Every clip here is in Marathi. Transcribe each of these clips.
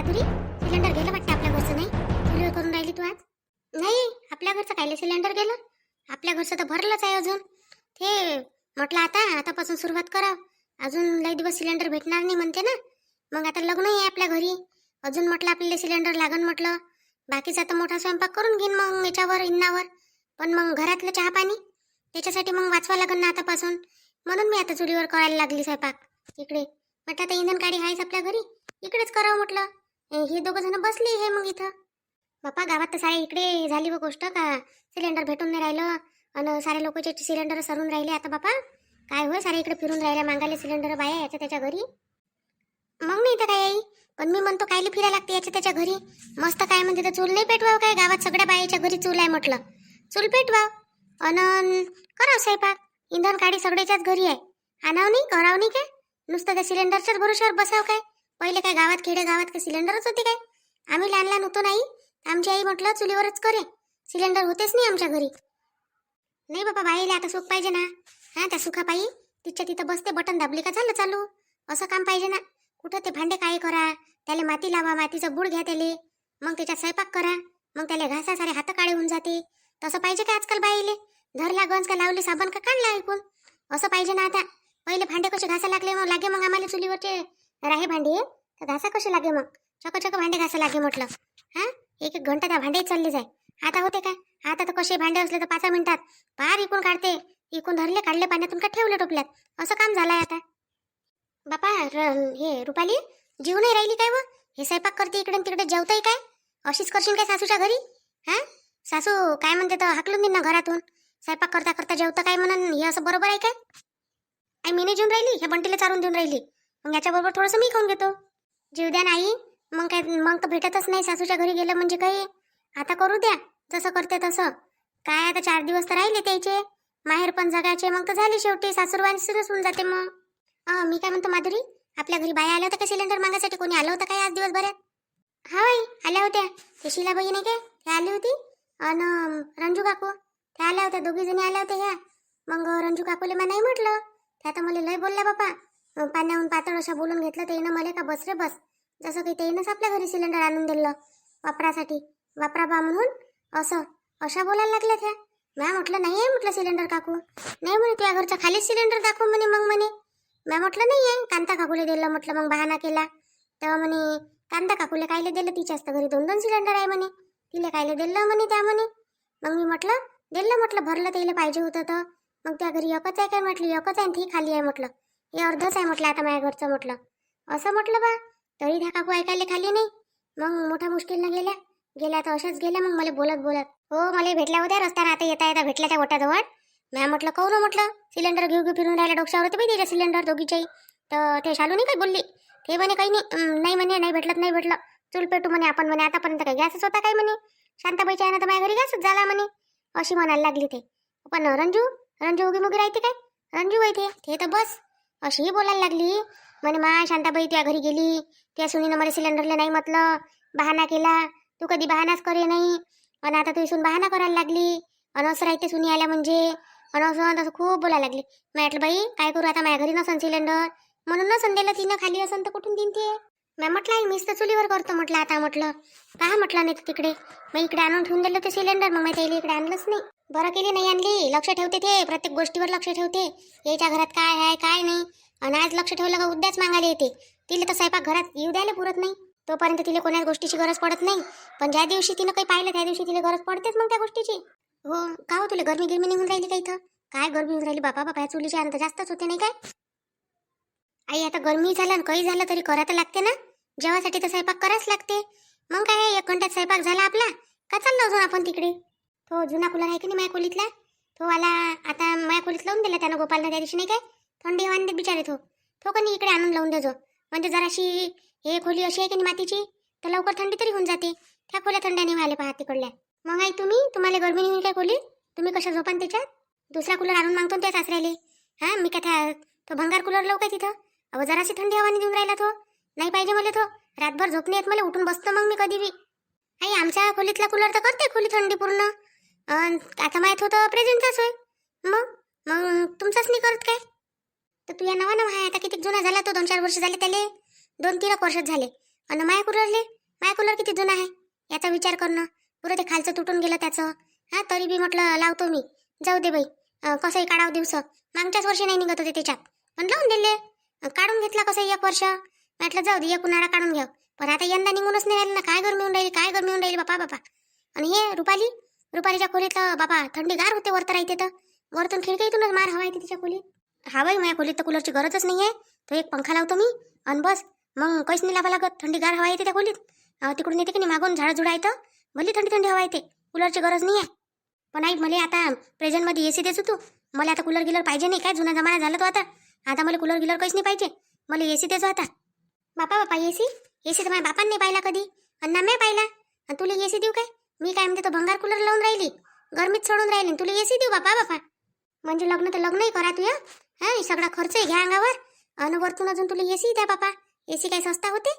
माधुरी, सिलेंडर गेलं वाटतं आपल्या घरचं. नाही चुलीवर करून राहिली तू आज? नाही, आपल्या घरचं कायले सिलेंडर गेलं? आपल्या घरचं तर भरलंच आहे अजून. ते म्हटलं आतापासून सुरुवात करा. अजून लई दिवस सिलेंडर भेटणार नाही म्हणते ना. मग आता लग्न आहे आपल्या घरी, अजून म्हटलं आपल्याला सिलेंडर लागन म्हटलं. बाकीचा तर मोठा स्वयंपाक करून घेईन मग याच्यावर इंनावर, पण मग घरातलं चहा पाणी त्याच्यासाठी मग वाचवा लागन ना आतापासून. म्हणून मी आता चुलीवर करायला लागली स्वयंपाक इकडे. म्हटलं आता इंधन गाडी आहेच आपल्या घरी, इकडेच करावं म्हटलं. हे दोघं जण बसले हे मग इथं. बापा गावात तर सारे इकडे झाली व गोष्ट का सिलेंडर भेटून नाही राहिलं, आणि सारे लोकचे सिलेंडर सरून राहिले. आता बापा काय होय, सारे इकडे फिरून राहिल्या मागायला सिलेंडर बाया याच्या त्याच्या घरी. मग नाही तर काय आई, पण मी म्हणतो कायले फिरायला लागते याच्या त्याच्या घरी. मस्त काय म्हणते तर चूल नाही पेटवाव काय? गावात सगळ्या बायाच्या घरी चूल आहे म्हटलं. चूल पेटवाव अन करावं स्वयंपाक. इंधन काडी सगळ्याच्याच घरी आहे. आणावं नाही करावं नाही काय? नुसतं त्या सिलेंडरच्याच भरोश्यावर बसाव काय? पहिले काय गावात खेडे गावात काय सिलेंडरच होते काय? आम्ही लहान लहान होतो नाही, आमची आई म्हटलं चुलीवरच करे. सिलेंडर होतेच नाही आमच्या घरी. नाही बाबा, बाईला आता सुख पाहिजे ना. हा, त्या सुखापायी तिच्या तिथं बसते, बटन दाबली का झालं चालू. असं काम पाहिजे ना. कुठं ते भांडे काय करा, त्याला माती लावा, मातीचं बुड घ्या त्याले, मग त्याच्यात स्वयंपाक करा, मग त्याला घासा, सारे हात काळे होऊन जाते. तसं पाहिजे का आजकाल बाईले? धरला गंज का लावली साबण का काढला ऐकून, असं पाहिजे ना. आता पहिले भांडे कसे घासा लागले मग आम्हाला चुलीवरचे राहे भांडे तर घासा कसे लागे मग, चक भांडे घासा लागे म्हटलं. हा, एक एक घंटा त्या भांडे चालले जाय. आता होते काय? आता तर कसे भांडे असले तर 5 मिनिटात पार इकून काढते, इकून धरले काढले पाण्यातून का ठेवले टोपल्यात, असं काम झालंय आता. बापा हे रुपाली जीव नाही राहिली काय व? हे स्वयंपाक करते इकडे तिकडे, जेवतही काय? अशीच करशील काय सासूच्या घरी? हा, सासू काय म्हणते तर हाकलून देईन ना घरातून. स्वयंपाक करता करता जेवतं काय म्हणून, हे असं बरोबर आहे काय? आई मी नाही जेवून राहिली, ह्या बंटीला चारून देऊन राहिली. मग याच्याबरोबर थोडंसं मी खाऊन घेतो. जीव द्या नाही, मग काय, मग तर भेटतच नाही सासूच्या घरी गेलं म्हणजे काही. आता करू द्या जसं करते तसं. काय आता 4 दिवस तर राहिले त्याचे, माहेर पण जगायचे, मग तर झाली शेवटी सासूरवाणी सुरूच होऊन जाते मग. मी काय म्हणतो माधुरी, आपल्या घरी बाया आल्या होत्या का सिलेंडर मागायसाठी? कोणी आलं होतं काय आज दिवसभरात? हा बाई आल्या होत्या. ते शिलाबाई नाही काय, ते आली होती, आणि रंजू काकू त्या आल्या होत्या. 2 जणी आल्या होत्या ह्या. मग रंजू काकूले मी नाही म्हटलं, त्या तर मला लय बोलल्या बापा. पाण्याहून पातळ अशा बोलून घेतलं त्यानं मला का बस रे बस, जसं काही त्यानंच आपल्या घरी सिलेंडर आणून दिलं वापरासाठी, वापरा बा म्हणून. असं अशा बोलायला लागल्या त्या. मी म्हटलं नाही आहे म्हटलं सिलेंडर काकू. नाही म्हणे तुझ्या घरच्या खालीच सिलेंडर दाखव म्हणे. मग म्हणे मी म्हटलं नाही आहे, कांता काकूले दिलं म्हटलं. मग बहाना केला तेव्हा म्हणे कांता काकूले कायले दिलं, तिच्याच तर घरी 2 सिलेंडर आहे म्हणे, तिला कायले दिलं म्हणे त्या म्हणे. मग मी म्हटलं दिलं म्हटलं, भरलं त्याला पाहिजे होतं तर. मग त्या घरी एकच आहे काय म्हटलं? एकच आहे, ती खाली आहे म्हटलं. हे अर्धच आहे म्हटलं आता माझ्या घरचं म्हटलं. असं म्हटलं बा. तरी त्या काकू ऐकायला खाली नाही. मग मोठ्या मुश्किलनं गेल्या तर अशाच गेल्या. मग मला बोलत हो मला भेटल्या होत्या रस्त्याने, आता येता भेटल्या त्या ओट्याजवळ. मी म्हटलं कहू ना म्हटलं, सिलेंडर घेऊ फिरून राहिल्या डोक्यावर होते बाई त्याच्या सिलेंडर दोघीच्याही. तर ते शालू नाही काही बोलली, ते म्हणे काही नाही, नाही म्हणे नाही भेटलं, चूल पेटू म्हणे आपण म्हणे. आतापर्यंत काही गॅसच होता काय म्हणे, शांताबाईच्या आहे ना तर माझ्या घरी गॅसच झाला म्हणे, अशी म्हणायला लागली ते. पण रंजू उगी मुगी राहते काय? रंजू आहे ते तर बस अशीही बोलायला लागली म्हणे. शांताबाई त्या घरी गेली, त्या सुनीनं मला सिलेंडरला नाही म्हटलं, बहाना केला. तू कधी बहानाच करे नाही, आणि आता तू इथून बहाना करायला लागली, आणि असं राहते सुनी आल्या म्हणजे, आणि असं खूप बोलायला लागली. मी म्हटलं बाई काय करू आता, माझ्या घरी नसन सिलेंडर म्हणून नसन दिलं तिनं, खाली असन तर कुठून देईन ते. मी म्हटलं मीच तर चुलीवर करतो म्हटलं आता. म्हटलं का म्हटलं नाही तिकडे, मग इकडे आणून ठेवून दिलं ते सिलेंडर. मग मी त्याला इकडे आणलंच नाही. बरं केली नाही आणली, लक्ष ठेवते ते, प्रत्येक गोष्टीवर लक्ष ठेवते, याच्या घरात काय आहे काय नाही. आणि आज लक्ष ठेवलं का उद्याच मागायला येते. तिला तर स्वयंपाक घरात येऊ द्यायला पुरत नाही, तोपर्यंत तिला कोणाच गोष्टीची गरज पडत नाही. पण ज्या दिवशी तिनं काही पाहिलं त्या दिवशी तिला गरज पडतेच मग त्या गोष्टीची. हो का हो, तुला गरमी निघून राहिली का इथं? काय गरमी होऊन राहिली बापा बापा, चुलीची आणत जास्तच होते नाही काय आई? आता गरमी झालं आणि काही झालं तरी करा तर लागते ना, जेवासाठी तर स्वयंपाक करायच लागते. मग काय 1 घंट्यात स्वयंपाक झाला आपला का चाललो अजून आपण तिकडे. तो जुना कूलर आहे की नाही माझ्या खोलीतला, तो आला आता माझ्या खोलीत लावून दिला त्यानं गोपालनं त्या दिवशी नाही काय. थंडी हवा देत बिचारे तो कधी इकडे आणून लावून देजो, म्हणजे जराशी हे खोली अशी आहे की नाही मातीची, तर लवकर थंडी तरी होऊन जाते. त्या खोल्या थंड्याने व्हायला पाहा तिकडल्या. मग आई तुम्हाला गरमी नाही काय खोली, तुम्ही कशा झोपान त्याच्यात? दुसरा कूलर आणून मागतो त्या सासऱ्याले. हा मी काय तो भंगार कूलर लावू काय तिथं? अहो जराशी थंडी हवानी देऊन राहिला तो, नाही पाहिजे मला तो. रातभर झोपणे येत मला, उठून बसतो मग मी कधी बी. आई आमच्या खोलीतला कूलर तर करते खोली थंडी पूर्ण. आता माहीत होतं प्रेझेंटचाच होय. मग मग तुमचाच नाही करत काय? तर तू या नवा आहे आता, किती जुना झाला तो, 2-4 वर्ष झाले त्याले, 2-3 वर्षच झाले. आणि माया कूलर किती जुना आहे याचा विचार करणं. पुरं ते खालचं तुटून गेलं त्याचं. हा तरी बी म्हटलं लावतो मी. जाऊ दे बाई, कसंही काढावं दिवस. मागच्याच वर्षी नाही निघत होते त्याच्यात, पण लावून दिले. काढून घेतला कसं 1 वर्ष. म्हटलं जाऊ दे, एक उन्हाळा काढून घ्याव. पण आता यंदा निघूनच नाही राहिली ना. काय गरमी होऊन राहिली, काय गरमी होऊन राहिली बापा. आणि हे रुपालीच्या खोलीत बाबा थंडीगार होते. वरत राहते तर वरतून खिडकीतूनच मार हवा येते तिच्या खोलीत. हा बाई, माझ्या खोलीत तर कूलरची गरजच नाही आहे. तो एक पंखा लावतो मी आणि बस. मग काहीच नाही लावा लागत. थंडीगार हवा येते त्या खोलीत. तिकडून येते की नाही मागून झाडझुडा येतं. भली थंडी हवा येते. कूलरची गरज नाही आहे. पण आई मला आता प्रेझेंटमध्ये एसी देतो तू. मला आता कूलर गिलर पाहिजे नाही. काय जुना जमाना झाला तो आता मला कूलर गिलर काहीच नाही पाहिजे. मला एसी देतो आता. बापा एसी तर माझ्या बापांनी नाही पाहिला कधी आणि ना मी पाहिला. आणि तुला एसी देऊ काय? मी काय म्हणते तो भंगार कूलर लावून राहिली, गरमीत सोडून राहिली. तुला एसी देऊ बापा. म्हणजे लग्न तर लग्नही करा तू. हा सगळा खर्चही घ्या अंगावर आणि वरतून अजून तुला एसी द्या बापा. एसी काही सस्ता होते?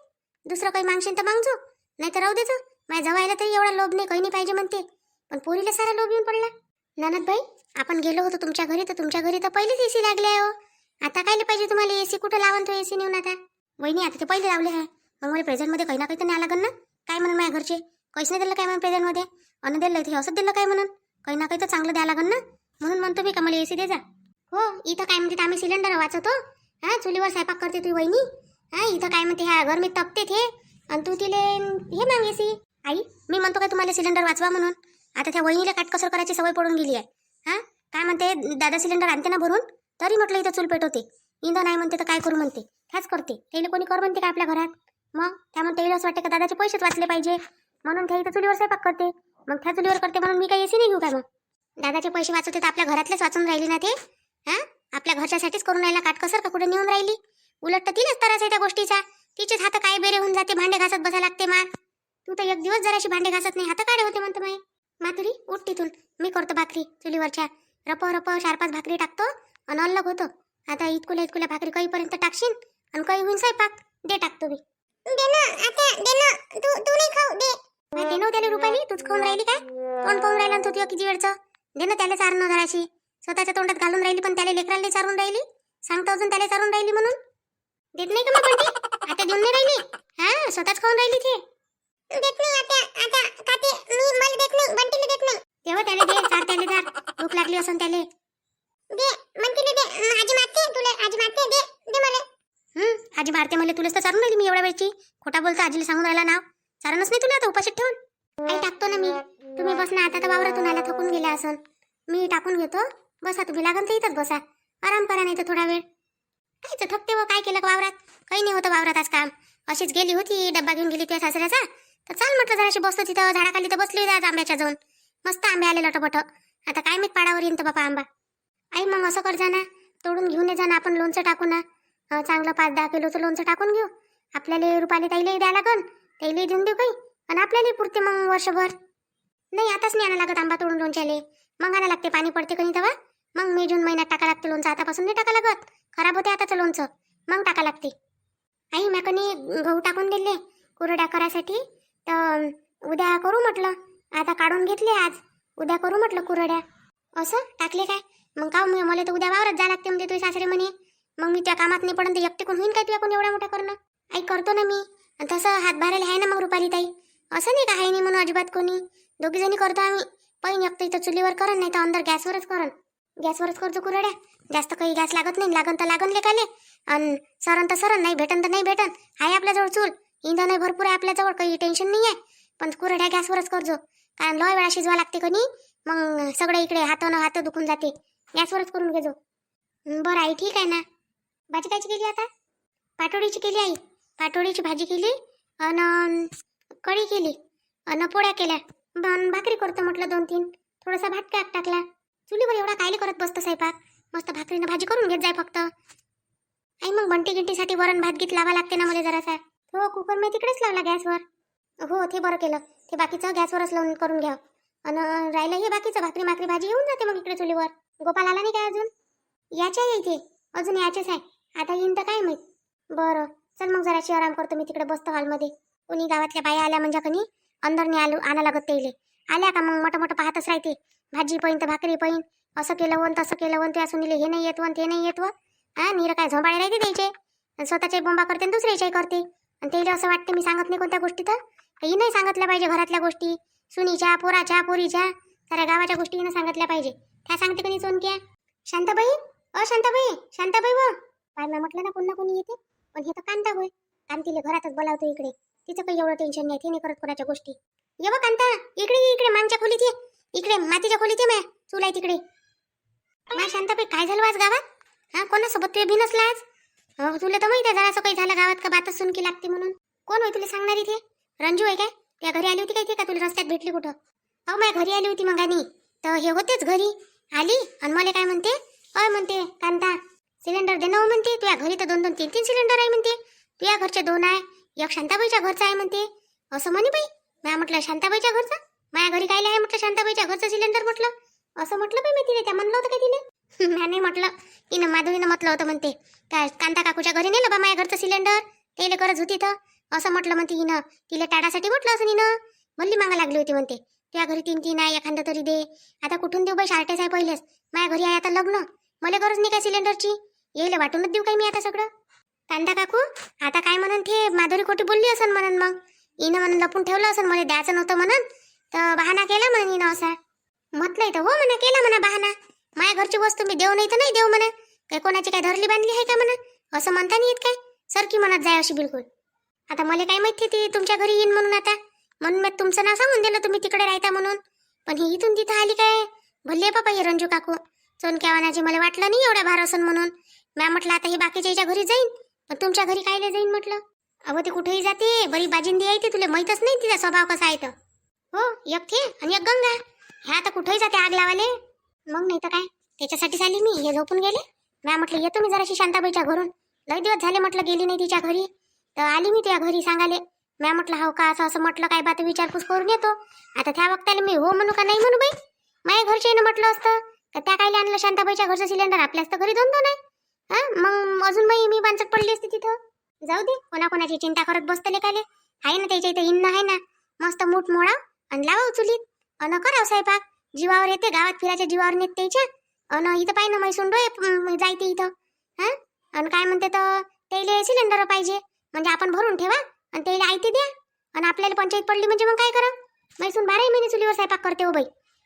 दुसरं काही मागशील तर मागजो, नाही तर राहू देजो. माझ्या जवायला तरी एवढा लोभ नाही, काही नाही पाहिजे म्हणते. पण पोरीला सारा लोभ येऊन पडला. ननद बाई, आपण गेलो होतो तुमच्या घरी तर तुमच्या घरी तर पहिलेच एसी लागले आहे. आता काय पाहिजे तुम्हाला एसी? कुठं लावून तो एसी नेऊन आता? वहिनी आता ते पहिले लावले आहे. मग मला प्रेझेंटमध्ये काही ना काही तर नाही लागन ना. काय म्हणून माझ्या घरचे काहीच नाही दिलं काय म्हणून प्रेझेंटमध्ये. अन्न दिलं ते असंच दिलं काय म्हणून. काही ना काही तर चांगलं द्यावं लागन ना. म्हणून म्हणतो मी का मला एसी दे जा. हो इथं काय म्हणते आम्ही सिलेंडर वाचवतो. हा चुलीवर स्वयंपाक करते तुझी वहिनी. हा इथं काय म्हणते ह्या गरमीत तपते ते आणि तू तिले हे माग एसी. आई मी म्हणतो काय तुम्हाला सिलेंडर वाचवा म्हणून. आता त्या वहिनीला काटकसर करायची सवय पडून गेली आहे. हा काय म्हणते दादा सिलेंडर आणते ना भरून, तरी म्हटलं इथं चूल पेटवते. इंधन नाही म्हणते तर काय करू म्हणते. ह्याच करते. त्याला कोणी कर म्हणते का आपल्या घरात? मग त्यामुळे त्याला असं वाटते का दादाचे पैसेच वाचले पाहिजे म्हणून त्या इथं चुलीवर स्वयंपाक करते. मग त्या चुलीवर करते म्हणून मी काही एसी नाही घेऊ काय? मग दादाचे पैसे वाचवते तर आपल्या घरातलेच वाचून राहिली ना ते. हा आपल्या घरच्यासाठीच करून राहिला काटकसर का कुठे नेऊन राहिली? उलट तर तिलाच त्रास आहे त्या गोष्टीचा. तिचेच हात काय बेरे होऊन जाते. भांडे घासत बसा लागते. मा तू तर एक दिवस जराशी भांडे घासत नाही, हात काढे होते म्हणतो. माई मातुरी उठ तिथून. मी करतो भाकरी चुलीवरच्या. रप 4-5 भाकरी टाकतो आणि अलग होतो. आता इतकुल्या भाकरी काहीपर्यंत टाकशील आणि काही होईन स्वयंपाक. दे टाकतो मी. दे ना आता, दे ना. तू नाही खाऊ दे. दे ना त्याला रुपाली. तूच खाऊन राहिली काय? तोंड पाहून राहिला तू किती वेळचं. दे ना त्याला चारणं जराशी. स्वतःच्या तोंडात घालून राहिली पण त्याला लेकराला चारून राहिली. सांगतो अजून त्याला चारून राहिली म्हणून. देत नाही का मग बंटी? आता देऊन नाही राहिली. हा स्वतःच खाऊन राहिली ते. देत नाही आता काटे मी. मला देत नाही, बंटीला देत नाही. तेव्हा त्याला दे, चार त्याला चार. भूक लागली असून त्याला दे. बंटीला दे. आजी मारते तुला. आजी मारते. दे मला. आजी मारते मला. तुलाच तर चारून राहिली मी एवढ्या वेळची. खोटा बोलतो. आजीला सांगून राहिला नाव. चारणच नाही तुला आता उपाशीत ठेवून. आई टाकतो ना मी. तुम्ही बस ना आता. तर वावरातून आला थकून गेला असन. मी टाकून घेतो. बसा तुम्ही. लागन तर इथंच बसा. आराम करा नाही तर थोडा वेळ. कायचं थकते व काय केलं वावरात? काही नाही होतं वावरात आज काम. अशीच गेली होती, डब्बा घेऊन गेली त्या सासऱ्याचा. तर चाल म्हटलं जराशी बसतो तिथं झाडाखाली. तर बसली आज आंब्याच्या जाऊन. मस्त आंबे आले लटपट. आता काय मी पाडावर येईन तर बापा आंबा. आई मग असं कर जा ना, तोडून घेऊन ये जा ना. आपण लोणचं टाकू ना. चांगलं 5-10 किलोचं लोणचं टाकून घेऊ. आपल्याला रुपाली ताईला द्या लागन. ताईला देऊन देऊ काही. आणि आपल्याला पुरते मग वर्षभर. नाही आताच नाही आणा लागत आंबा तोडून लोणच्याले. मग आणा लागते. पाणी पडते कधी तेव्हा. मग मे जून महिन्यात टाका लागते लोणचं. आतापासून नाही टाका लागत. खराब होते आताचं लोणचं. मग टाका लागते. आई मी कणी गहू टाकून दिले कुरड्या करायसाठी. तर उद्या करू म्हटलं. आता काढून घेतले आज. उद्या करू म्हटलं कुरड्या. असं टाकले काय? मग का मला तर उद्या वावरात जा लागते म्हणते तुझे सासरे म्हणे. मग मी त्या कामात नाही पडून ते एकटे कोण होईन काय तुझ्या कोण एवढा मोठा करणं? आई करतो ना मी. तसं हातभाराला आहे ना मग रुपाली ताई. असं नाही का आहे नाही म्हणून अजिबात कोणी. दोघी जणी करतो आम्ही. पहिन एकटं इथं चुलीवर करन नाही तर अंदर गॅसवरच करन. गॅसवरच करतो कुरड्या. जास्त काही गॅस लागत नाही. लागन तर लागन लेकाले. आणि सरण तर सरण, नाही भेटन तर नाही भेटन. आहे आपल्याजवळ चूल. इंधन भरपूर आहे आपल्याजवळ. काही टेन्शन नाही आहे. पण कुरड्या गॅसवरच करजो. कारण लय वेळा शिजवा लागते कणी. मग सगळं इकडे हात दुखून जाते. गॅसवरच करून घेजो. बरं आई ठीक आहे ना. भाजी कायची केली आता? पाटोळीची केली आई. पाटोळीची भाजी केली आणि कढी केली आणि पोळ्या केल्या. भाकरी करतो म्हटलं 2-3. थोडासा भात टाकला. चुलीवर एवढा कायले करत बसतो स्वयंपाक. मस्त भाकरीनं भाजी करून घेत जाय फक्त. आई मग बंटी गिंटीसाठी वरण भात गीत लावा लागते ना मला जरासा. हो कुकर मी तिकडेच लावला गॅसवर. हो ते बरं केलं. ते बाकीचं गॅसवरच लावून करून घ्या. आणि राहिलं हे बाकीचं भाकरी भाजी येऊन जाते मग इकडे चुलीवर. गोपाल आला नाही काय अजून? याच्या आहे इथे अजून. याचेच आहे. आता येईन तर काय माहित. बरं चल मग जराशी आराम करतो मी. तिकडे बसतो हॉलमध्ये. कोणी गावातल्या बाया आल्या म्हणजे कणी अंदरने आणा लागत त्याइले. आल्या का मग मोठं पाहतच राहते. भाजी पाहिन तर भाकरी पाहिन. असं केलं वन तसं केलं वन. त्या सुनीले हे नाही येत वन ते नाही येत व. हा नीर काय झोंबाळे राहते द्यायचे. स्वतःचे बोंबा करते आणि दुसऱ्याच्याही करते. आणि त्याला असं वाटतं मी सांगत नाही कोणत्या गोष्टी, तर ही नाही सांगितल्या पाहिजे. घरातल्या गोष्टी, सुनीच्या, पोराच्या, पोरीच्या, साऱ्या गावाच्या गोष्टी हिनं सांगितल्या पाहिजे. काय सांगते कोणी सोनक्या? शांताबाई, शांताबाई, शांताबाई व काय मी म्हटलं ना कोण ना कोणी येते, पण हे तर कांता होय. कांतीला घरातच बोलावतो इकडे, तिचं काही एवढं टेन्शन नाही, ते नाही करत कोणाच्या गोष्टी. ये बघ कांता, इकडे इकडे मागच्या खोलीत ये, इकडे मातीच्या खोलीत ये. मॅ चूल आहे तिकडे. मा शांताबाई काय झालं आज गावात? हा कोणासोबत ते बिनसला आज? तुला तर माहिती आहे जरासं काही झालं गावात का बातच सुनकी लागते म्हणून. कोण होय तुला सांगणारी? ते रंजू आहे काय? त्या घरी आली होती काय? ते का तुला रस्त्यात भेटली कुठं? अहो माझ्या घरी आली होती मंगानी, तर हे होतेच घरी आली आणि मला काय म्हणते, अय म्हणते कांता सिलेंडर दे ना म्हणते. तुझ्या घरी तर 2-2, 3-3 सिलेंडर आहे म्हणते. तुझ्या घरचे 2 आहे, एक शांताबाईच्या घरचा आहे म्हणते. असं म्हणे बाई. मी म्हटलं शांताबाईच्या घरचा? माझ्या घरी काय आहे म्हटलं शांताबाईच्या घरचं सिलेंडर म्हटलं. असं म्हटलं बाई मी तिने. त्या म्हणलं होतं काय तिने? मी नाही म्हटलं, तिनं माधुरीनं म्हटलं होतं म्हणते काय कांता काकूच्या घरी नेलं बा माझ्या घरचं सिलेंडर, तेले गरज होती तर असं म्हटलं म्हणते हिनं. तिला टाटासाठी म्हटलं असं हिनं. मल्ली मागा लागली होती म्हणते तुझ्या घरी 3-3 आहे, एखादा तरी दे. आता कुठून देऊ बाई? शार्टेज आहे पहिलेच. माझ्या घरी आहे आता लग्न, मला गरज नाही काय सिलेंडरची. येईल वाटूनच देऊ काय मी आता सगळं? कांदा काकू आता काय म्हणून ते माधुरी खोटी बोलली असन म्हणून, मग हिनं म्हणून लपून ठेवलं असन, मला द्यायचं नव्हतं म्हणून, तर बहाना केला म्हणून हिनं असा. म्हटलंय तर हो म्हणा, केला म्हणा बहाना. माझ्या घरची वस्तू मी देऊ नाही तर नाही देऊ म्हणा. काय कोणाची काय धरली बांधली आहे का म्हणा? असं म्हणता नाही येत काय? सरकी म्हणत जाय अशी बिलकुल. आता मला काय माहिती ती तुमच्या घरी येईन म्हणून, आता म्हणून मी तुमचं नाव सांगून दिलं तुम्ही तिकडे राहता म्हणून. पण ही इथून तिथं आली काय? भल्ले बाबा हे रंजू काकू चोनक्यावानाची. मला वाटलं नाही एवढ्या भार असन म्हणून. मी म्हटलं आता ही बाकीच्या घरी जाईन, पण तुमच्या घरी कायले जाईन म्हटलं. अहो ती कुठेही जाते, बरी बाजिंदी आहे ती, तुला माहीतच नाही तिचा स्वभाव कसा आहे तर. हो एक थे आणि एक गंगा, ह्या आता कुठेही जाते आग लावाले. मग नाही तर काय, त्याच्यासाठीच आली मी. हे झोपून गेले. मी म्हटलं येतो मी जराशी शांताबाईच्या घरून, लय दिवस झाले म्हटलं गेली नाही तिच्या घरी, तर आली मी त्या घरी सांगाले. मी म्हटलं हो का असं असं म्हटलं, काय बात विचारपूस करून येतो. आता त्या वक्ताला मी हो म्हणू का नाही म्हणू बाई? माझ्या घरच्यानं म्हटलं असतं तर त्या कायले आणलं शांताबाईच्या घरचं सिलेंडर? आपल्याच तर घरी 2-2 आहे. हा मग अजून बाई मी बांचट पडली असते तिथं. जाऊ दे, कोणाकोणाची चिंता करत बसतले काले. आहे ना त्याच्या इथं इन्न आहे ना, मस्त मूठ मोडा आणि लावा चुलीत अन कराव स्वयंपाक. जीवावर येते, गावात फिरायच्या जीवावर नेत त्याच्या. अन इथं पाहिजे ना मैसून डोळे जायते इथं. हा आणि काय म्हणते तर त्याला सिलेंडर पाहिजे म्हणजे आपण भरून ठेवा आणि त्याला आयते द्या. आणि आपल्याला पंचायत पडली म्हणजे मग काय करा? मैसून 12 महिने चुलीवर स्वयंपाक करते हो बाई.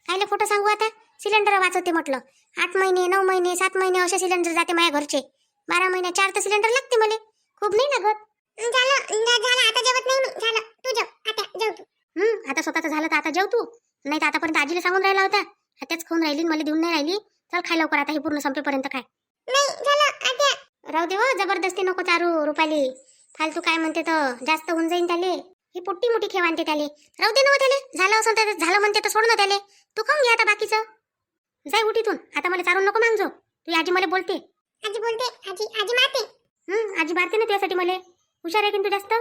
कायले खोटं सांगू आता? सिलेंडर वाचवते म्हटलं. 8 महिने 9 महिने 7 महिने असे सिलेंडर जाते माझ्या घरचे. 12 महिने 4 तर सिलेंडर लागते मला. खूप नाही लागत. झालं आता जेवत नाही मी. झालं तू जेव, आता जेव तू. आता स्वतःच झालं तर आता जेव तू. नाही तर आतापर्यंत आजीला सांगून राहिला होता, त्याच खाऊन राहिली मला देऊन नाही राहिली. चल खाय लवकर आता, हे पूर्ण संपेपर्यंत काय. नाही झालं आता. राहू दे हो, जबरदस्ती नको चारू रुपाली. फालतू काय म्हणते तर जास्त होऊन जाईन त्याले. ही पोट्टी मोठी खेळ आणते त्याले. राहू दे ना त्याले. झालं असं तर झालं म्हणते तर सोड ना त्याले. तू खाऊन घे आता बाकीचं. जाय उठीतून आता, मला चारून नको मागजो. तुझी आजी मला बोलते. आजी बोलते? आजी आजी मारते. आजी मारते ना तुझ्यासाठी. मला हुशार आहे की तू जास्त.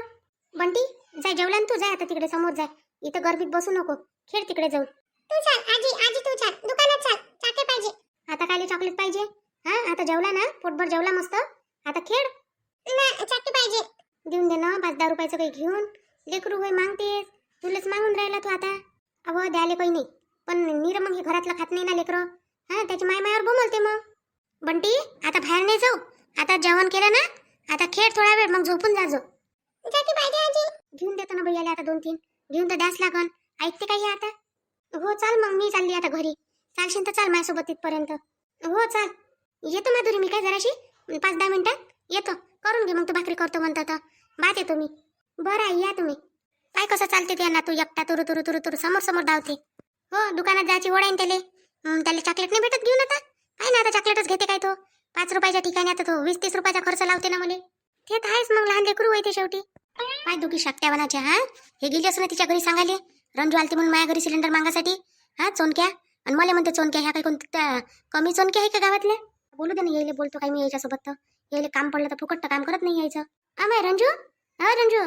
बंटी जाय जेवला ना तू, जाय आता तिकडे समोर जाय. इथं गर्दीत बसू नको, खेळ तिकडे जाऊन. तू चाल आजी, आजी तू चाल, दुकानात चाल, चाके पाहिजे. आता कायले चॉकलेट पाहिजे? हा आता जेवला ना, पोटभर जेवला मस्त, आता खेळ ना. चाके पाहिजे देऊन दे ना. 5-10 रुपयाचं काही घेऊन. लेकरू होय मागतेस, तुलाच मागून राहिला तू आता. अव द्याले काही नाही, पण नीर मग हे घरातलं खात नाही ना लेकरं. हा त्याची मायावर बोमलते मग. बंटी आता बाहेर नाही जाऊ, आता जेवण केलं ना, आता खेळ थोडा वेळ, मग झोपून जाजो. चाके पाहिजे आजी. घेऊन देतो ना भैयाला आता 2-3 घेऊन तर द्यास लागन. ऐकते काही आता? हो चाल मग मी चालली आता घरी. चालशील तर चाल माझ्यासोबत तिथपर्यंत. हो चाल येतो माधुरी, मी काय जराशी 5-10 मिनिटात येतो. करून घे मग, तू भाकरी करतो म्हणता तर बात येतो मी. बरं आई या तुम्ही. काय कसं चालते त्यांना तू एकटा तुरु तुरु तुरु तुरु समोर समोर धावते. हो दुकानात जायची ओढ आहे त्याले. त्याला चॉकलेट नाही भेटत घेऊन आता. काय ना आता चॉकलेटच घेते काय तो. 5 रुपयाच्या ठिकाणी आता तो 20-30 रुपयाचा खर्च लावते ना मला. ते तर आहेच मग, लहान लेकरू आहे ते शेवटी. काय दुखी शाक्त्यावनाच्या. हा हे गेली असं ना तिच्या घरी सांगाले, रंजू आलती म्हणून माझ्या घरी सिलेंडर मागासाठी. हा चोनक्या आणि मला म्हणते चोनक्या. ह्या काही कोणत्या कमी चोनक्या आहे का गावातल्या? बोलू दे ना, यायले बोलतो काय मी याच्यासोबत. तर यायले काम पडलं तर फुकट काम करत नाही यायचं. माय रंजू, हा रंजू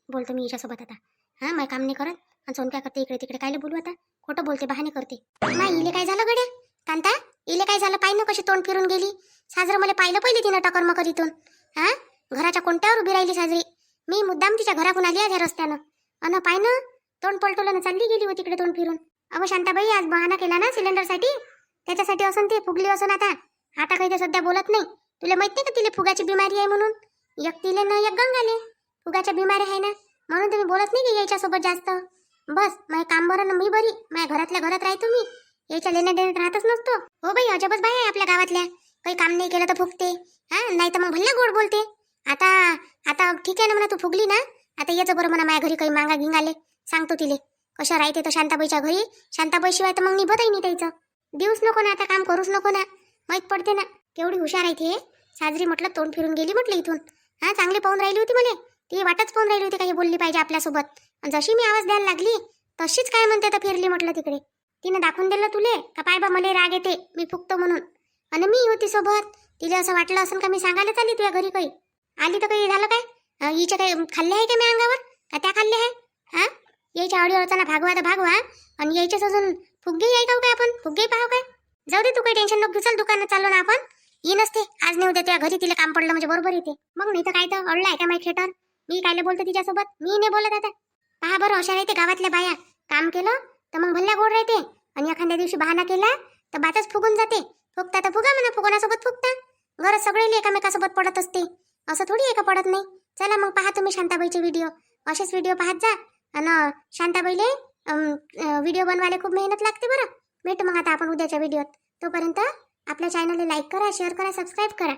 बोलतो मी याच्यासोबत आता. हा माय काम नाही करत आणि चोनक्या करते इकडे तिकडे. कायले बोलू आता, खोटं बोलते, बहाणे करते. माय इले काय झालं गड्या कांता? इले काय झालं? पाय ना कशी तोंड फिरून गेली. साजरं मला पाहिलं पहिले तिनं टकर मकर इथून. हा घराच्या कोणत्यावर उभी राहिली साजरी. मी मुद्दाम तिच्या घराकडून आली आहे रस्त्यानं. अन पाय ना तोंड पलटवलं ना, चालली गेली होती तिकडे तोंड फिरून. अहो शांताबाई आज बहाणा केला ना सिलेंडरसाठी, त्याच्यासाठी असं ते फुगली असं. आता काही ते सध्या बोलत नाही. तुला माहित नाही का तिला फुगाची बिमारी आहे म्हणून? एक तिले ना एक गंगाले. फुगाच्या बिमारी आहे ना, म्हणून तुम्ही बोलत नाही की याच्यासोबत जास्त. बस माझं काम बरं ना, मी बरी, माझ्या घरातल्या घरात राहतो मी, याच्या लेण्या देण्यात राहतच नसतो. हो बाई, अजबच बाई आहे आपल्या गावातल्या, काही काम नाही केलं तर फुगते, हा नाही तर मग भल्ला गोड बोलते. आता आता ठीक आहे ना म्हणा, तू फुगली ना, आता याचं बरं म्हणा माझ्या घरी काही मागा गिंगाले, सांगतो तिले कशा राहते तर शांताबाईच्या घरी. शांताबाई शिवाय तर मग निभतही नाही त्याचं, देऊच नको ना, आता काम करूच नको ना, माहीत पडते ना केवढी हुशार आहे ते. साजरी म्हटलं तोंड फिरून गेली म्हटलं इथून. हा चांगली पाहून राहिली होती मला, ती वाटच पाहून राहिली होती काही बोलली पाहिजे आपल्यासोबत. जशी मी आवाज द्यायला लागली तशीच काय म्हणते तर फिरली म्हटलं तिकडे. तिने दाखवून दिलं तुले का पाय बा मला राग येते मी फुकतो म्हणून, आणि मी होती सोबत. तिला असं वाटलं असं का मी सांगायला चालली तुझ्या घरी, काही आली तर काही झालं काय, हिच्या काही खाल्ले आहे का मी अंगावर का त्या खाल्ले आहे. हा यायच्या आवडी अडचणा भागवा तर भागवा, आणि यायच्याच अजून फुगे आहे का काय, आपण फुगे पाहू काय. जाऊ दे तू काही टेन्शन नको, चल दुकानात चाललो ना आपण. ये नसते आज नाही उद्या तुझ्या घरी तिला काम पडलं म्हणजे बरोबर येते मग, नाही तर काय तर अडलं आहे का माहिती थिएटर. मी कायले बोलते तिच्यासोबत, मी नाही बोलत आता. पहा बरं अशा राहते गावातल्या बाया, काम केलं तर मग भल्ल्या गोड राहते, आणि एखाद्या दिवशी बहाना केला तर बातच फुगून जाते. फुगता तर फुगा म्हणा, फुगवण्यासोबत फुगता. घरात सगळे एकामेकासोबत पडत असते, असं थोडी एका पडत नाही. चला मग पहा तुम्ही शांताबाईचे व्हिडिओ, असेच व्हिडिओ पाहत जा. आणि शांताबाईले व्हिडिओ बनवायला खूप मेहनत लागते बरं. भेटू मग आता आपण उद्याच्या व्हिडिओत. तोपर्यंत आपल्या चॅनलला लाईक करा, शेअर करा, सबस्क्राईब करा.